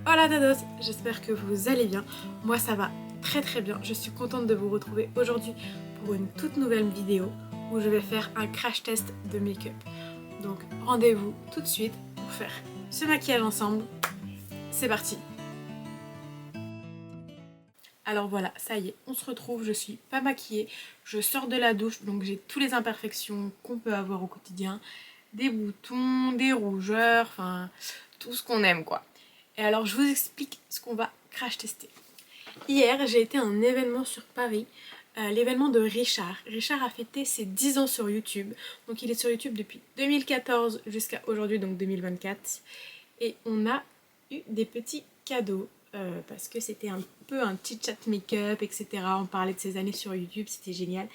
Hola todos, j'espère que vous allez bien. Moi ça va très bien. Je suis contente de vous retrouver aujourd'hui pour une toute nouvelle vidéo où je vais faire un crash test de make-up. Donc rendez-vous tout de suite pour faire ce maquillage ensemble. C'est parti. Alors voilà, ça y est, on se retrouve, je suis pas maquillée, je sors de la douche, donc j'ai toutes les imperfections qu'on peut avoir au quotidien, des boutons, des rougeurs, enfin tout ce qu'on aime quoi. Et alors je vous explique ce qu'on va crash tester. Hier j'ai été à un événement sur Paris, l'événement de Richard. Richard a fêté ses 10 ans sur YouTube, donc il est sur YouTube depuis 2014 jusqu'à aujourd'hui, donc 2024. Et on a eu des petits cadeaux. Parce que c'était un peu un petit chat make-up, etc. On parlait de ses années sur YouTube, c'était génial.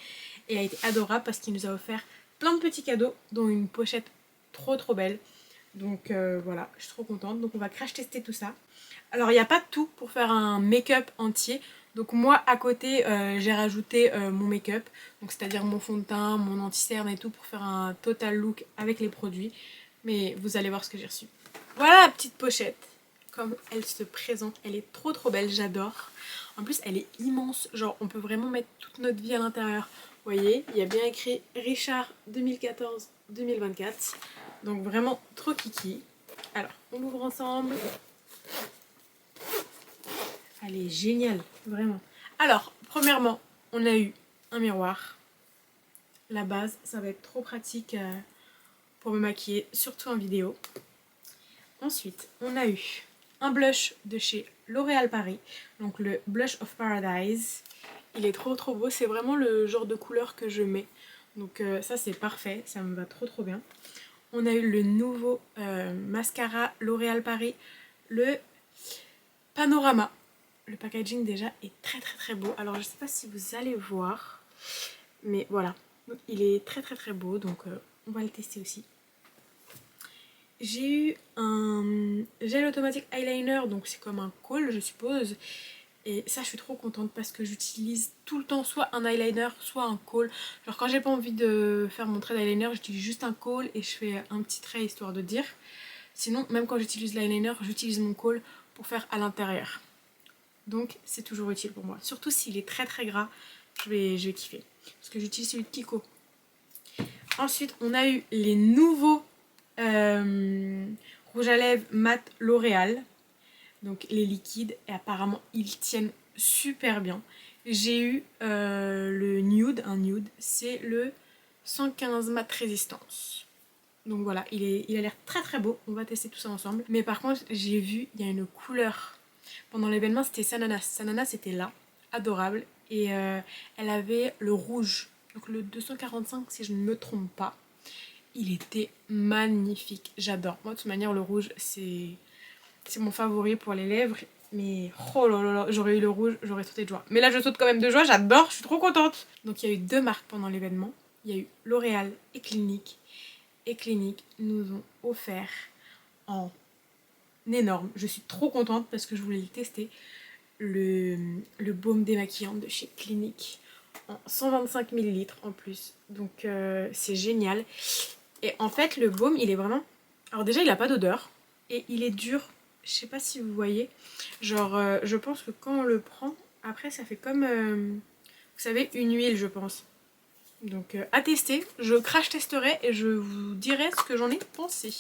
Et elle a été adorable parce qu'il nous a offert plein de petits cadeaux, dont une pochette trop belle. Donc voilà, je suis trop contente. Donc on va crash tester tout ça. Alors il n'y a pas de tout pour faire un make-up entier. Donc moi à côté j'ai rajouté mon make-up. Donc c'est-à-dire mon fond de teint, mon anti-cerne et tout pour faire un total look avec les produits. Mais vous allez voir ce que j'ai reçu. Voilà la petite pochette. Comme elle se présente, elle est trop belle, j'adore. En plus elle est immense, genre on peut vraiment mettre toute notre vie à l'intérieur. Vous voyez, il y a bien écrit Richard 2014-2024. Donc vraiment trop kiki. Alors, on l'ouvre ensemble. Elle est géniale, vraiment. Alors, premièrement, on a eu un miroir. La base, ça va être trop pratique pour me maquiller, surtout en vidéo. Ensuite, on a eu un blush de chez L'Oréal Paris. Donc le Blush of Paradise. Il est trop beau, c'est vraiment le genre de couleur que je mets. Donc ça c'est parfait, ça me va trop bien. On a eu le nouveau mascara L'Oréal Paris, le Panorama. Le packaging déjà est très beau. Alors je sais pas si vous allez voir, mais voilà. Donc, il est très beau, donc on va le tester aussi. J'ai eu un gel automatique eyeliner, donc c'est comme un kohl je suppose. Et ça je suis trop contente parce que j'utilise tout le temps soit un eyeliner, soit un kohl. Genre quand j'ai pas envie de faire mon trait d'eyeliner, j'utilise juste un kohl et je fais un petit trait histoire de dire. Sinon, même quand j'utilise l'eyeliner, j'utilise mon kohl pour faire à l'intérieur. Donc c'est toujours utile pour moi. Surtout s'il est très gras, je vais kiffer. Parce que j'utilise celui de Kiko. Ensuite, on a eu les nouveaux rouges à lèvres mat L'Oréal. Donc les liquides. Et apparemment, ils tiennent super bien. J'ai eu le nude. Un nude. C'est le 115 mat résistance. Donc voilà, il a l'air très beau. On va tester tout ça ensemble. Mais par contre, j'ai vu, il y a une couleur. Pendant l'événement, c'était Sananas. Sananas, c'était là. Adorable. Et elle avait le rouge. Donc le 245, si je ne me trompe pas. Il était magnifique. J'adore. Moi, de toute manière, le rouge, c'est mon favori pour les lèvres. Mais oh là, j'aurais eu le rouge, j'aurais sauté de joie. Mais là, je saute quand même de joie, j'adore, je suis trop contente. Donc, il y a eu deux marques pendant l'événement. Il y a eu L'Oréal et Clinique. Et Clinique nous ont offert en énorme. Je suis trop contente parce que je voulais le tester. Le baume démaquillant de chez Clinique en 125 ml en plus. Donc c'est génial. Et en fait le baume il est vraiment... Alors déjà il a pas d'odeur et il est dur. Je sais pas si vous voyez. Genre je pense que quand on le prend, après ça fait comme... vous savez une huile je pense. Donc à tester. Je crash testerai et je vous dirai ce que j'en ai pensé.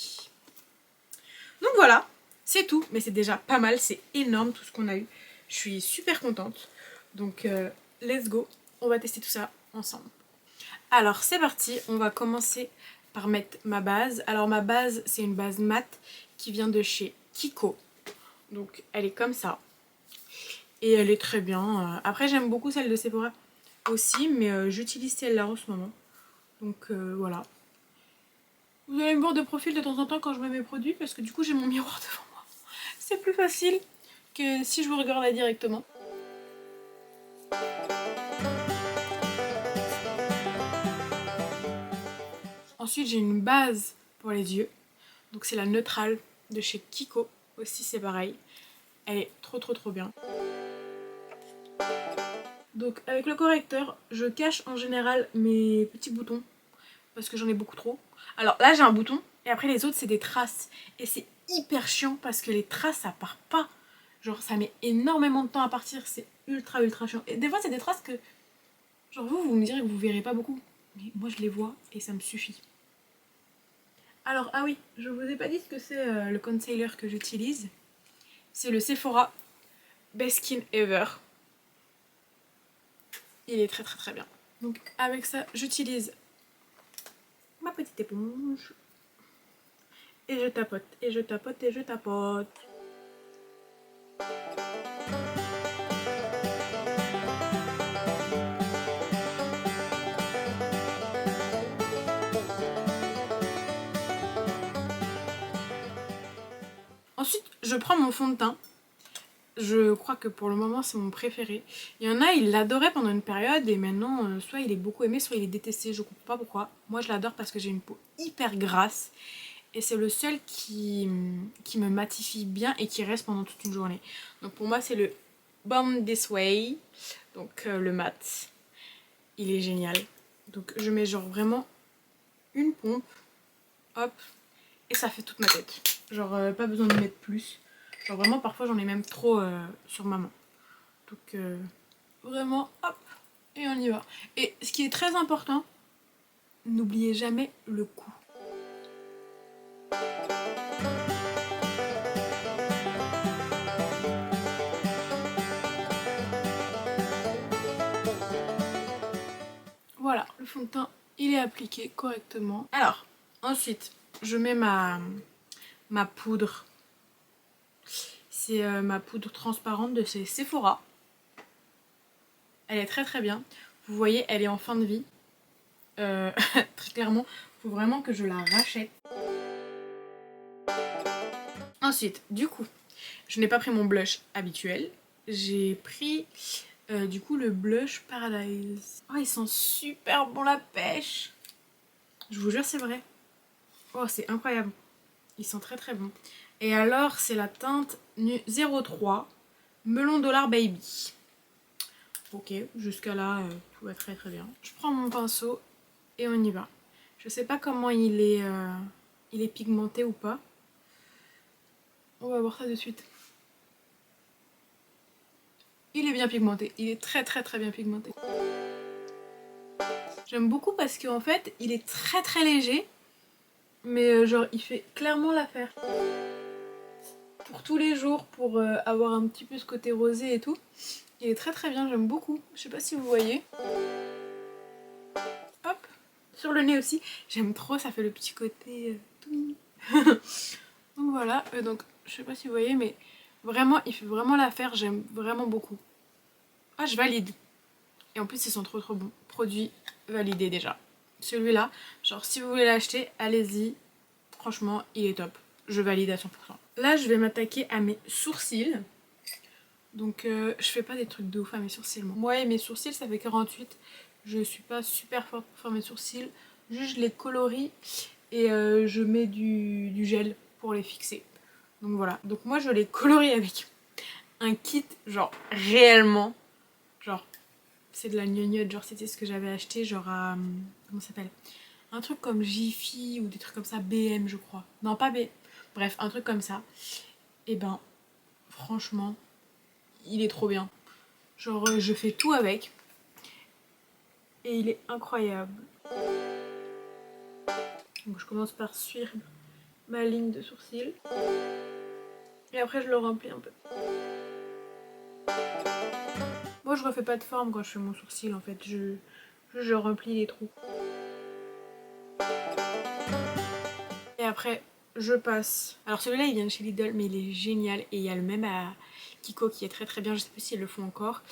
Donc voilà. C'est tout, mais c'est déjà pas mal, c'est énorme tout ce qu'on a eu. Je suis super contente. Donc let's go, on va tester tout ça ensemble. Alors c'est parti, on va commencer par mettre ma base. Alors ma base, c'est une base mat qui vient de chez Kiko. Donc elle est comme ça. Et elle est très bien. Après j'aime beaucoup celle de Sephora aussi, mais j'utilise celle-là en ce moment. Donc voilà. Vous allez me voir de profil de temps en temps quand je mets mes produits parce que du coup j'ai mon miroir devant moi. C'est plus facile que si je vous regardais directement. Ensuite j'ai une base pour les yeux. Donc c'est la neutrale de chez Kiko. Aussi c'est pareil. Elle est trop bien. Donc avec le correcteur, je cache en général mes petits boutons. Parce que j'en ai beaucoup trop. Alors là j'ai un bouton et après les autres c'est des traces. Et c'est hyper chiant parce que les traces ça part pas. Genre ça met énormément de temps à partir, c'est ultra ultra chiant. Et des fois c'est des traces que, genre vous me direz que vous verrez pas beaucoup. Mais moi je les vois et ça me suffit. Alors ah oui, je vous ai pas dit ce que c'est le concealer que j'utilise. C'est le Sephora Best Skin Ever. Il est très très très bien. Donc avec ça j'utilise ma petite éponge. Et je tapote, et je tapote, et je tapote. Ensuite, je prends mon fond de teint. Je crois que pour le moment, c'est mon préféré. Il y en a, ils l'adoraient pendant une période et maintenant, soit il est beaucoup aimé, soit il est détesté. Je comprends pas pourquoi. Moi, je l'adore parce que j'ai une peau hyper grasse. Et c'est le seul qui me matifie bien et qui reste pendant toute une journée. Donc pour moi, c'est le Born This Way. Donc le mat. Il est génial. Donc je mets genre vraiment une pompe. Hop. Et ça fait toute ma tête. Genre pas besoin de mettre plus. Genre vraiment parfois j'en ai même trop sur ma main. Donc vraiment hop. Et on y va. Et ce qui est très important, n'oubliez jamais le cou. Voilà, le fond de teint, il est appliqué correctement. Alors, ensuite, je mets ma poudre. C'est ma poudre transparente de chez Sephora. Elle est très très bien. Vous voyez, elle est en fin de vie. Très clairement, il faut vraiment que je la rachète. Ensuite, du coup, je n'ai pas pris mon blush habituel. J'ai pris du coup le blush Paradise. Oh, ils sont super bons la pêche. Je vous jure, c'est vrai. Oh, c'est incroyable. Ils sont très très bons. Et alors, c'est la teinte 03 Melon Dollar Baby. Ok, jusqu'à là, tout va très très bien. Je prends mon pinceau et on y va. Je sais pas comment il est pigmenté ou pas. On va voir ça de suite. Il est bien pigmenté. Il est très très très bien pigmenté. J'aime beaucoup parce qu'en fait, il est très très léger. Mais genre, il fait clairement l'affaire. Pour tous les jours, pour avoir un petit peu ce côté rosé et tout. Il est très très bien, j'aime beaucoup. Je sais pas si vous voyez. Hop. Sur le nez aussi. J'aime trop, ça fait le petit côté tout mignon. Donc voilà, donc je sais pas si vous voyez, mais vraiment, il fait vraiment l'affaire. J'aime vraiment beaucoup. Ah, je valide. Et en plus, ils sont trop trop bons. Produit validé déjà. Celui-là, genre si vous voulez l'acheter, allez-y. Franchement, il est top. Je valide à 100%. Là, je vais m'attaquer à mes sourcils. Donc je fais pas des trucs de ouf à mes sourcils. Moi et mes sourcils, ça fait 48. Je suis pas super forte pour faire mes sourcils. Juste je les colorie et je mets du gel pour les fixer. Donc voilà. Donc moi je les colorie avec un kit genre réellement. Genre c'est de la gnognotte. Genre c'était ce que j'avais acheté genre à... comment ça s'appelle? Un truc comme Jiffy ou des trucs comme ça. BM je crois. Non pas B. Bref un truc comme ça. Et ben franchement il est trop bien. Genre je fais tout avec. Et il est incroyable. Donc je commence par suivre ma ligne de sourcils. Et après je le remplis un peu. Moi je refais pas de forme quand je fais mon sourcil en fait. Je remplis les trous. Et après je passe. Alors celui-là il vient de chez Lidl mais il est génial. Et il y a le même à Kiko qui est très très bien. Je sais plus s'ils le font encore.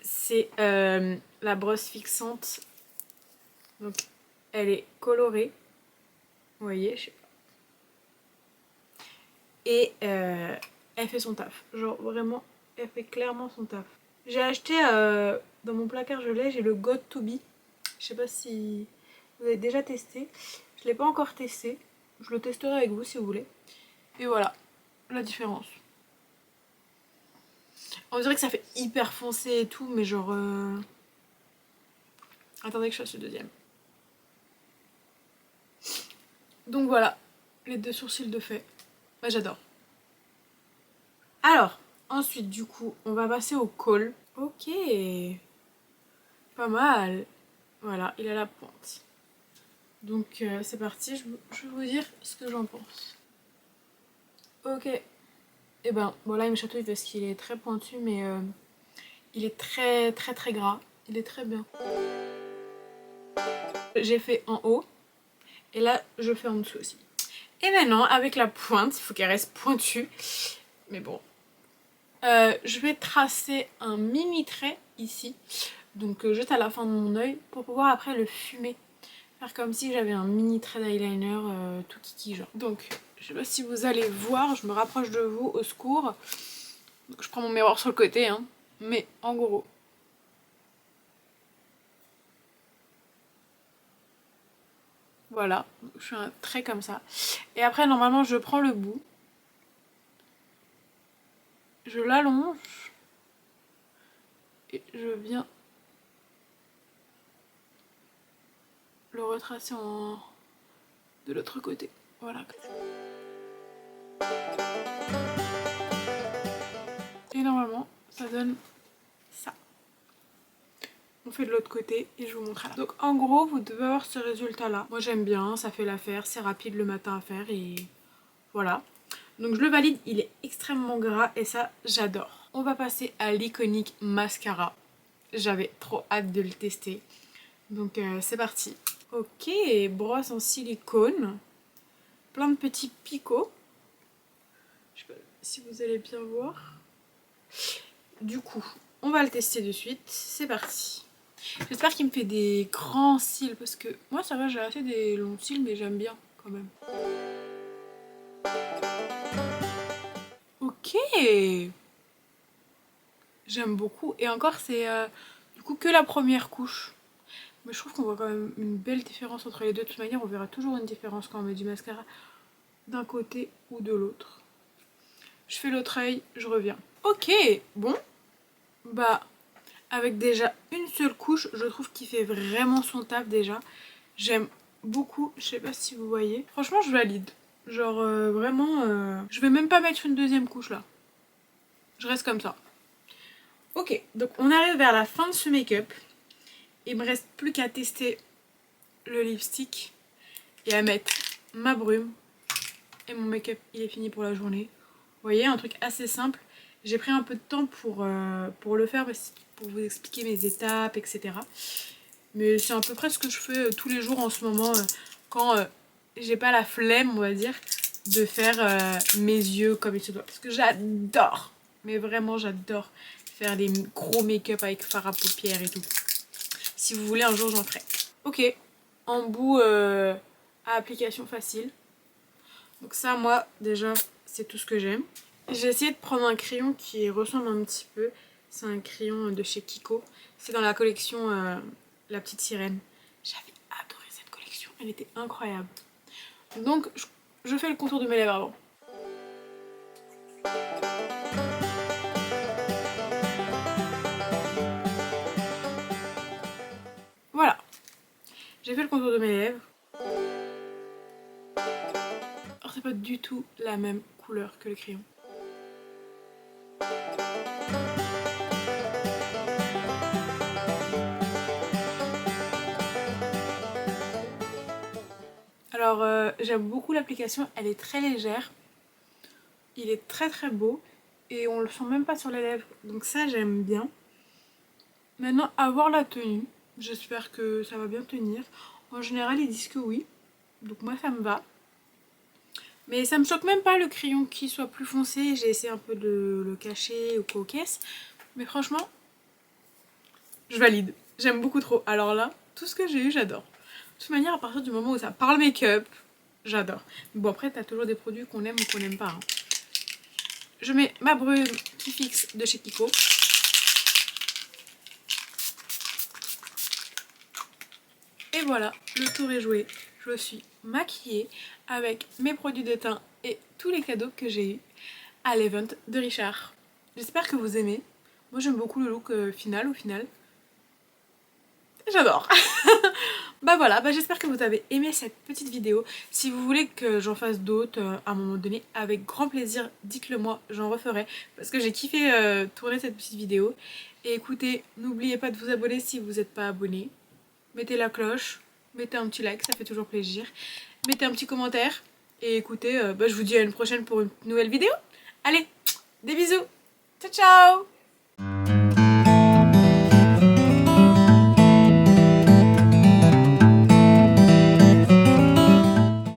C'est la brosse fixante. Donc elle est colorée. Vous voyez, je sais pas. Et elle fait son taf. Genre vraiment, elle fait clairement son taf. J'ai acheté dans mon placard, j'ai le God to Be. Je sais pas si vous avez déjà testé. Je l'ai pas encore testé. Je le testerai avec vous si vous voulez. Et voilà, la différence. On dirait que ça fait hyper foncé et tout, mais genre... Attendez que je fasse le deuxième. Donc voilà, les deux sourcils de fait. Moi j'adore. Alors, Ensuite, du coup, on va passer au col. Ok, pas mal. Voilà, il a la pointe. Donc c'est parti, je vais vous dire ce que j'en pense. Ok. Et ben, bon là il me chatouille parce qu'il est très pointu, mais il est très gras. Il est très bien. J'ai fait en haut, et là je fais en dessous aussi. Et maintenant, avec la pointe, il faut qu'elle reste pointue. Mais bon. Je vais tracer un mini trait ici. Donc juste à la fin de mon œil pour pouvoir après le fumer. Faire comme si j'avais un mini trait d'eyeliner tout kiki genre. Donc je sais pas si vous allez voir, je me rapproche de vous, au secours. Donc je prends mon miroir sur le côté hein. Mais en gros. Voilà, je fais un trait comme ça. Et après normalement je prends le bout. Je l'allonge. Et je viens le retracer de l'autre côté. Voilà. Et normalement, ça donne ça. On fait de l'autre côté et je vous montre là. Donc en gros, vous devez avoir ce résultat là. Moi j'aime bien, ça fait l'affaire, c'est rapide le matin à faire et voilà. Donc je le valide, il est extrêmement gras et ça j'adore. On va passer à l'iconique mascara. J'avais trop hâte de le tester. Donc c'est parti. Ok, brosse en silicone. Plein de petits picots. Je sais pas si vous allez bien voir. Du coup, on va le tester de suite. C'est parti. J'espère qu'il me fait des grands cils parce que moi ça va, j'ai assez des longs cils mais j'aime bien quand même. Ok, j'aime beaucoup. Et encore c'est du coup que la première couche. Mais je trouve qu'on voit quand même une belle différence entre les deux. De toute manière on verra toujours une différence quand on met du mascara d'un côté ou de l'autre. Je fais l'autre œil, je reviens. Ok, bon, bah avec déjà une seule couche, je trouve qu'il fait vraiment son taf déjà. J'aime beaucoup, je sais pas si vous voyez. Franchement je valide. Genre vraiment, je vais même pas mettre une deuxième couche là. Je reste comme ça. Ok, donc on arrive vers la fin de ce make-up. Il me reste plus qu'à tester le lipstick et à mettre ma brume. Et mon make-up il est fini pour la journée. Vous voyez, un truc assez simple. J'ai pris un peu de temps pour le faire, pour vous expliquer mes étapes, etc. Mais c'est à peu près ce que je fais tous les jours en ce moment quand j'ai pas la flemme, on va dire, de faire mes yeux comme il se doit. Parce que j'adore, mais vraiment j'adore faire des gros make-up avec fard à paupières et tout. Si vous voulez, un jour j'en ferai. Ok, embout à application facile. Donc ça, moi, déjà, c'est tout ce que j'aime. J'ai essayé de prendre un crayon qui ressemble un petit peu. C'est un crayon de chez Kiko. C'est dans la collection La Petite Sirène. J'avais adoré cette collection, elle était incroyable. Donc je fais le contour de mes lèvres avant. Voilà, j'ai fait le contour de mes lèvres. Alors c'est pas du tout la même couleur que le crayon. Alors j'aime beaucoup l'application, elle est très légère. Il est très beau et on le sent même pas sur les lèvres. Donc ça j'aime bien. Maintenant à voir la tenue. J'espère que ça va bien tenir. En général ils disent que oui. Donc moi ça me va. Mais ça me choque même pas le crayon qui soit plus foncé. J'ai essayé un peu de le cacher ou coquesse. Mais franchement, je valide. J'aime beaucoup trop. Alors là, tout ce que j'ai eu, j'adore. De toute manière, à partir du moment où ça parle make-up, j'adore. Bon après, t'as toujours des produits qu'on aime ou qu'on n'aime pas. Hein. Je mets ma brume qui fixe de chez Kiko. Et voilà, le tour est joué. Je suis maquillée avec mes produits de teint et tous les cadeaux que j'ai eu à l'event de Richard. J'espère que vous aimez. Moi j'aime beaucoup le look final au final. J'adore. Bah voilà, bah j'espère que vous avez aimé cette petite vidéo. Si vous voulez que j'en fasse d'autres à un moment donné, avec grand plaisir, dites-le moi, j'en referai. Parce que j'ai kiffé tourner cette petite vidéo. Et écoutez, n'oubliez pas de vous abonner si vous n'êtes pas abonné. Mettez la cloche, mettez un petit like, ça fait toujours plaisir. Mettez un petit commentaire. Et écoutez, bah, je vous dis à une prochaine pour une nouvelle vidéo. Allez, des bisous. Ciao ciao.